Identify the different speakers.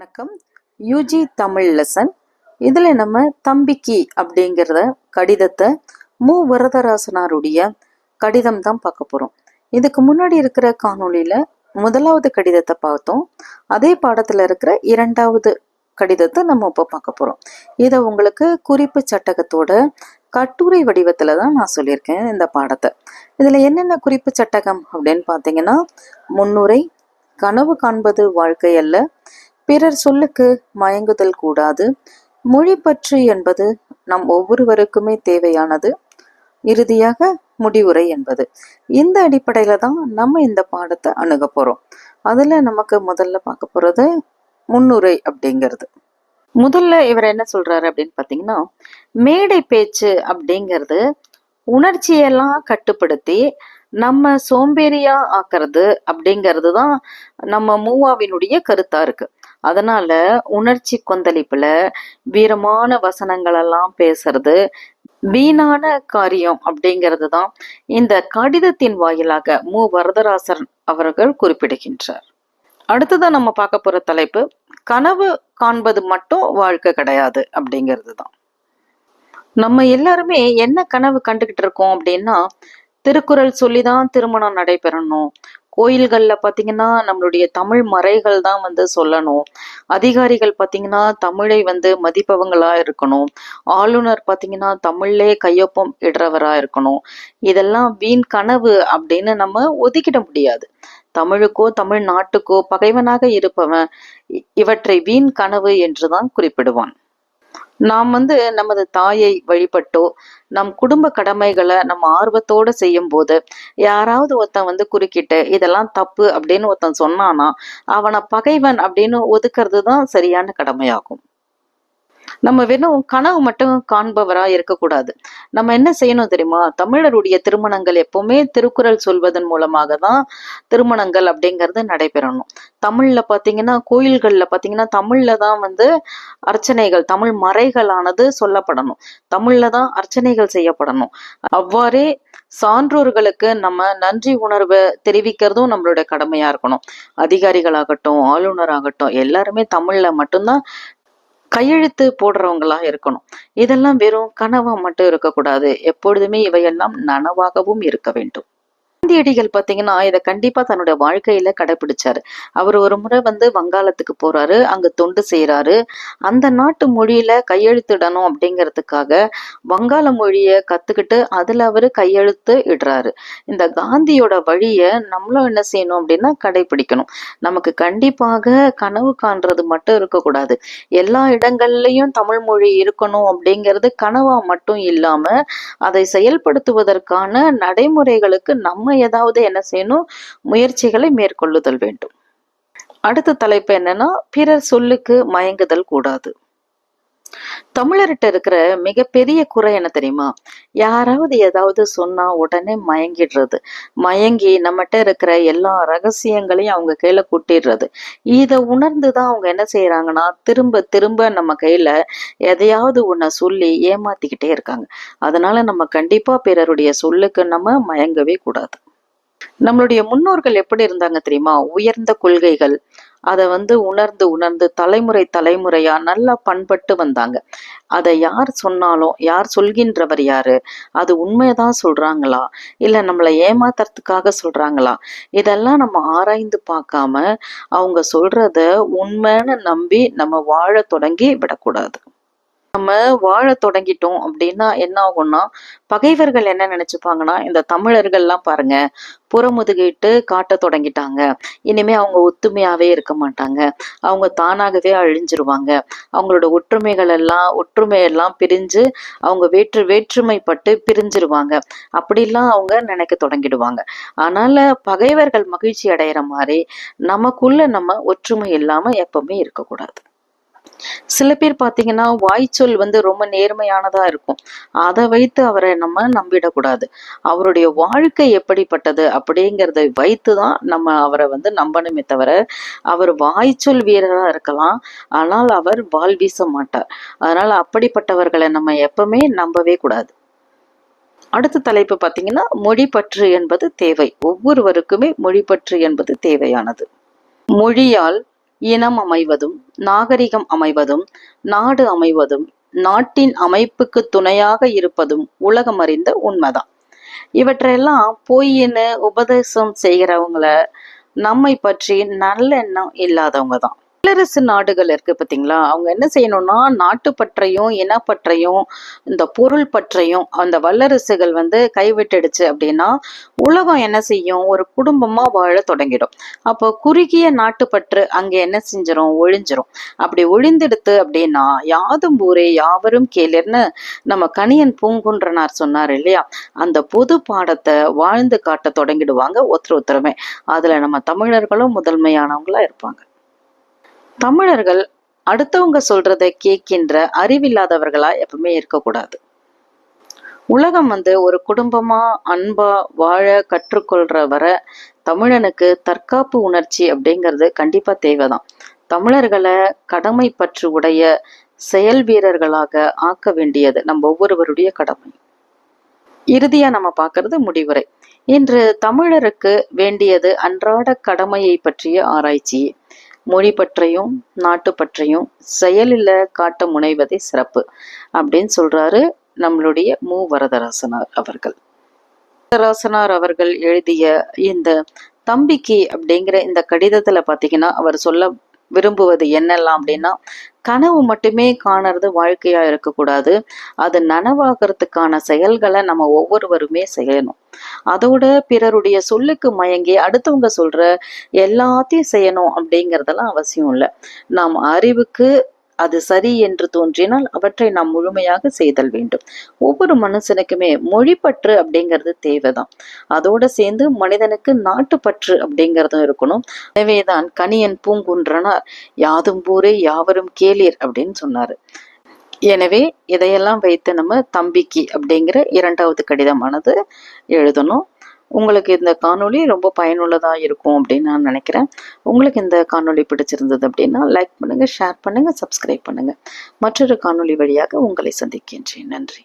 Speaker 1: வணக்கம். UG Tamil lesson. இதில் நம்ம தம்பிக்கு அப்படிங்கிறத கடிதத்தை வரதராசனாருடைய கடிதம் தான் பார்க்க போகிறோம். இதுக்கு முன்னாடி இருக்கிற காணொளியில் முதலாவது கடிதத்தை பார்த்தோம். அதே பாடத்தில் இருக்கிற இரண்டாவது கடிதத்தை நம்ம இப்போ பார்க்க போகிறோம். இதை உங்களுக்கு குறிப்பு சட்டகத்தோட கட்டுரை வடிவத்தில் தான் நான் சொல்லியிருக்கேன் இந்த பாடத்தை. இதில் என்னென்ன குறிப்பு சட்டகம் அப்படின்னு பார்த்தீங்கன்னா, முன்னுரை, கனவு காண்பது வாழ்க்கை அல்ல, பிறர் சொல்லுக்கு மயங்குதல் கூடாது, மொழி பற்று என்பது நம் ஒவ்வொருவருக்குமே தேவையானது, இறுதியாக முடிவுரை என்பது. இந்த அடிப்படையில தான் நம்ம இந்த பாடத்தை அணுக போறோம். அதுல நமக்கு முதல்ல பார்க்க போறது முன்னுரை அப்படிங்கிறது. முதல்ல இவர் என்ன சொல்றாரு அப்படின்னு பாத்தீங்கன்னா, மேடை பேச்சு அப்படிங்கிறது உணர்ச்சியெல்லாம் கட்டுப்படுத்தி நம்ம சோம்பேறியா ஆக்குறது அப்படிங்கிறது தான் நம்ம மூவாவினுடைய கருத்தா இருக்கு. அதனால உணர்ச்சி கொந்தளிப்புல வீரமான வசனங்கள் எல்லாம் பேசுறது வீணான காரியம் அப்படிங்கிறது தான் இந்த கடிதத்தின் வாயிலாக வரதராசன் அவர்கள் குறிப்பிடுகின்றார். அடுத்ததான் நம்ம பார்க்க போற தலைப்பு, கனவு காண்பது மட்டும் வாழ்க்கை கிடையாது அப்படிங்கிறது தான். நம்ம எல்லாருமே என்ன கனவு கண்டுகிட்டு இருக்கோம் அப்படின்னா, திருக்குறள் சொல்லிதான் திருமணம் நடைபெறணும், கோயில்கள்ல பாத்தீங்கன்னா நம்மளுடைய தமிழ் மறைகள் தான் சொல்லணும், அதிகாரிகள் பாத்தீங்கன்னா தமிழை மதிப்பவங்களா இருக்கணும், ஆளுநர் பாத்தீங்கன்னா தமிழ்லே கையொப்பம் இடுறவரா இருக்கணும். இதெல்லாம் வீண் கனவு அப்படின்னு நம்ம ஒதுக்கிட முடியாது. தமிழுக்கோ தமிழ் நாட்டுக்கோ பகைவனாக இருப்பவன் இவற்றை வீண் கனவு என்றுதான் குறிப்பிடுவான். நாம் நமது தாயை வழிபட்டோ நம் குடும்ப கடமைகளை நம்ம ஆர்வத்தோட செய்யும் போது யாராவது ஒருத்தன் குறுக்கிட்டு இதெல்லாம் தப்பு அப்படின்னு ஒருத்தன் சொன்னானா அவனை பகைவன் அப்படின்னு ஒதுக்குறது தான் சரியான கடமையாகும். நம்ம வெறும் கனவு மட்டும் காண்பவரா இருக்கக்கூடாது. நம்ம என்ன செய்யணும் தெரியுமா? தமிழருடைய திருமணங்கள் எப்பவுமே திருக்குறள் சொல்வதன் மூலமாக தான் திருமணங்கள் அப்படிங்கிறது நடைபெறணும். தமிழ்ல பாத்தீங்கன்னா, கோயில்கள்ல பாத்தீங்கன்னா தமிழ்ல தான் அர்ச்சனைகள், தமிழ் மறைகளானது சொல்லப்படணும், தமிழ்ல தான் அர்ச்சனைகள் செய்யப்படணும். அவ்வாறே சான்றோர்களுக்கு நம்ம நன்றி உணர்வை தெரிவிக்கிறதும் நம்மளுடைய கடமையா இருக்கணும். அதிகாரிகளாகட்டும் ஆளுநராகட்டும் எல்லாருமே தமிழ்ல மட்டும்தான் கையெழுத்து போடுறவங்களா இருக்கணும். இதெல்லாம் வெறும் கனவா மட்டும் இருக்கக்கூடாது. எப்பொழுதுமே இவையெல்லாம் நனவாகவும் இருக்க வேண்டும். காந்தியடிகள் பாத்தீங்கன்னா இதை கண்டிப்பா தன்னுடைய வாழ்க்கையில கடைபிடிச்சாரு. அவர் ஒரு முறை வங்காளத்துக்கு போறாரு, அங்க தொண்டு செய்யறாரு. அந்த நாட்டு மொழியில கையெழுத்திடணும் அப்படிங்கிறதுக்காக வங்காள மொழிய கத்துக்கிட்டு அதுல அவரு கையெழுத்து இடுறாரு. இந்த காந்தியோட வழிய நம்மளும் என்ன செய்யணும் அப்படின்னா கடைபிடிக்கணும். நமக்கு கண்டிப்பாக கனவு காண்றது மட்டும் இருக்கக்கூடாது. எல்லா இடங்கள்லயும் தமிழ் மொழி இருக்கணும் அப்படிங்கிறது கனவா மட்டும் இல்லாம அதை செயல்படுத்துவதற்கான நடைமுறைகளுக்கு நம்ம ஏதாவது என்ன செய்யணும், முயற்சிகளை மேற்கொள்ளுதல் வேண்டும். அடுத்த தலைப்பு என்னன்னா, பிறர் சொல்லுக்கு மயங்குதல் கூடாது. தமிழர்கிட்ட இருக்கிற மிகப்பெரிய குறை என்ன தெரியுமா? யாராவது ஏதாவது சொன்னா உடனே மயங்கிடுறது, மயங்கி நம்மகிட்ட இருக்கிற எல்லா ரகசியங்களையும் அவங்க கையில கூட்டிடுறது. இதை உணர்ந்துதான் அவங்க என்ன செய்யறாங்கன்னா திரும்ப திரும்ப நம்ம கையில எதையாவது ஒன்ன சொல்லி ஏமாத்திக்கிட்டே இருக்காங்க. அதனால நம்ம கண்டிப்பா பிறருடைய சொல்லுக்கு நம்ம மயங்கவே கூடாது. நம்மளுடைய முன்னோர்கள் எப்படி இருந்தாங்க தெரியுமா? உயர்ந்த கொள்கைகள் அதை உணர்ந்து உணர்ந்து தலைமுறை தலைமுறையா நல்லா பண்பட்டு வந்தாங்க. அதை யார் சொன்னாலும், யார் சொல்கின்றவர் யாரு, அது உண்மைதான் சொல்றாங்களா இல்ல நம்மளை ஏமாத்துறதுக்காக சொல்றாங்களா, இதெல்லாம் நம்ம ஆராய்ந்து பார்க்காம அவங்க சொல்றத உண்மைன்னு நம்பி நம்ம வாழ தொடங்கி விடக்கூடாது. நம்ம வாழ தொடங்கிட்டோம் அப்படின்னா என்ன ஆகும்னா, பகைவர்கள் என்ன நினைச்சுப்பாங்கன்னா, இந்த தமிழர்கள்லாம் பாருங்க புறமுதுகிட்டு காட்ட தொடங்கிட்டாங்க, இனிமே அவங்க ஒத்துமையாவே இருக்க மாட்டாங்க, அவங்க தானாகவே அழிஞ்சிருவாங்க, அவங்களோட ஒற்றுமையெல்லாம் பிரிஞ்சு அவங்க வேற்றுமைப்பட்டு பிரிஞ்சிருவாங்க அப்படிலாம் அவங்க நினைக்க தொடங்கிடுவாங்க. அதனால பகைவர்கள் மகிழ்ச்சி அடைகிற மாதிரி நமக்குள்ள நம்ம ஒற்றுமை இல்லாம எப்பவுமே இருக்கக்கூடாது. சில பேர் பாத்தீங்கன்னா வாய்ச்சொல் ரொம்ப நேர்மையானதா இருக்கும், அதை வைத்து அவரை நம்ம நம்பிடக்கூடாது. அவருடைய வாழ்க்கை எப்படிப்பட்டது அப்படிங்கிறத வைத்துதான் நம்ம அவரை நம்பணுமே தவிர, அவர் வாய்ச்சொல் வீரரா இருக்கலாம், ஆனால் அவர் வாள் வீச மாட்டார். அதனால அப்படிப்பட்டவர்களை நம்ம எப்பவுமே நம்பவே கூடாது. அடுத்த தலைப்பு பாத்தீங்கன்னா, மொழிப்பற்று என்பது தேவை. ஒவ்வொருவருக்குமே மொழிப்பற்று என்பது தேவையானது. மொழியால் இனம் அமைவதும் நாகரிகம் அமைவதும் நாடு அமைவதும் நாட்டின் அமைப்புக்கு துணையாக இருப்பதும் உலகம் அறிந்த உண்மைதான். இவற்றையெல்லாம் பொய்ன்னு உபதேசம் செய்கிறவங்கள நம்மை பற்றி நல்லெண்ணம் இல்லாதவங்க தான். வல்லரசு நாடுகள் இருக்கு பார்த்தீங்களா, அவங்க என்ன செய்யணும்னா நாட்டுப்பற்றையும் இனப்பற்றையும் இந்த பொருள் பற்றையும் அந்த வல்லரசுகள் கைவிட்டுடுச்சு அப்படின்னா உலகம் என்ன செய்யும், ஒரு குடும்பமா வாழ தொடங்கிடும். அப்போ குறுகிய நாட்டுப்பற்று அங்க என்ன செஞ்சிடும், ஒழிஞ்சிரும். அப்படி ஒழிந்தெடுத்து அப்படின்னா யாதும் ஊரே யாவரும் கேளிர்னு நம்ம கணியன் பூங்குன்றனார் சொன்னார் இல்லையா, அந்த பொது பாடத்தை வாழ்ந்து காட்ட தொடங்கிடுவாங்க ஒருத்தருமே. அதுல நம்ம தமிழர்களும் முதன்மையானவங்களா இருப்பாங்க. தமிழர்கள் அடுத்தவங்க சொல்றதை கேட்கின்ற அறிவில்லாதவர்களா எப்பவுமே இருக்கக்கூடாது. உலகம் ஒரு குடும்பமா அன்பா வாழ கற்றுக்கொள்ற வர தமிழனுக்கு தற்காப்பு உணர்ச்சி அப்படிங்கிறது கண்டிப்பா தேவைதான். தமிழர்களை கடமை பற்று உடைய செயல் வீரர்களாக ஆக்க வேண்டியது நம்ம ஒவ்வொருவருடைய கடமை. இறுதியா நம்ம பார்க்கறது முடிவுரை. இன்று தமிழருக்கு வேண்டியது அன்றாட கடமையை பற்றிய ஆராய்ச்சி. மொழி பற்றையும் நாட்டு பற்றையும் செயலில் காட்ட முனைவதே சிறப்பு அப்படின்னு சொல்றாரு நம்மளுடைய மு வரதராசனார் அவர்கள். வரதராசனார் அவர்கள் எழுதிய இந்த தம்பிக்கு அப்படிங்கிற இந்த கடிதத்துல பாத்தீங்கன்னா அவர் சொல்ல விரும்புவது என்னெல்லாம் அப்படின்னா, கனவு மட்டுமே காணறது வாழ்க்கையா இருக்கக்கூடாது, அது நனவாகிறதுக்கான செயல்களை நம்ம ஒவ்வொருவருமே செய்யணும். அதோட பிறருடைய சொல்லுக்கு மயங்கி அடுத்தவங்க சொல்ற எல்லாத்தையும் செய்யணும் அப்படிங்கிறதெல்லாம் அவசியம் இல்லை. நாம் அறிவுக்கு அது சரி என்று தோன்றினால் அவற்றை நாம் முழுமையாக செய்தல் வேண்டும். ஒவ்வொரு மனுஷனுக்குமே மொழிப்பற்று அப்படிங்கிறது தேவைதான். அதோட சேர்ந்து மனிதனுக்கு நாட்டுப்பற்று அப்படிங்கிறதும் இருக்கணும். எனவேதான் கணியன் பூங்குன்றனார் யாதும் ஊரே யாவரும் கேளீர் அப்படின்னு சொன்னாரு. எனவே இதையெல்லாம் வைத்து நம்ம தம்பிக்கு அப்படிங்கிற 2வது கடிதமானது எழுதணும். உங்களுக்கு இந்த காணொளி ரொம்ப பயனுள்ளதாக இருக்கும் அப்படின்னு நான் நினைக்கிறேன். உங்களுக்கு இந்த காணொளி பிடிச்சிருந்தது அப்படின்னா லைக் பண்ணுங்கள், ஷேர் பண்ணுங்கள், சப்ஸ்கிரைப் பண்ணுங்கள். மற்றொரு காணொளி வழியாக உங்களை சந்திக்கின்றேன். நன்றி.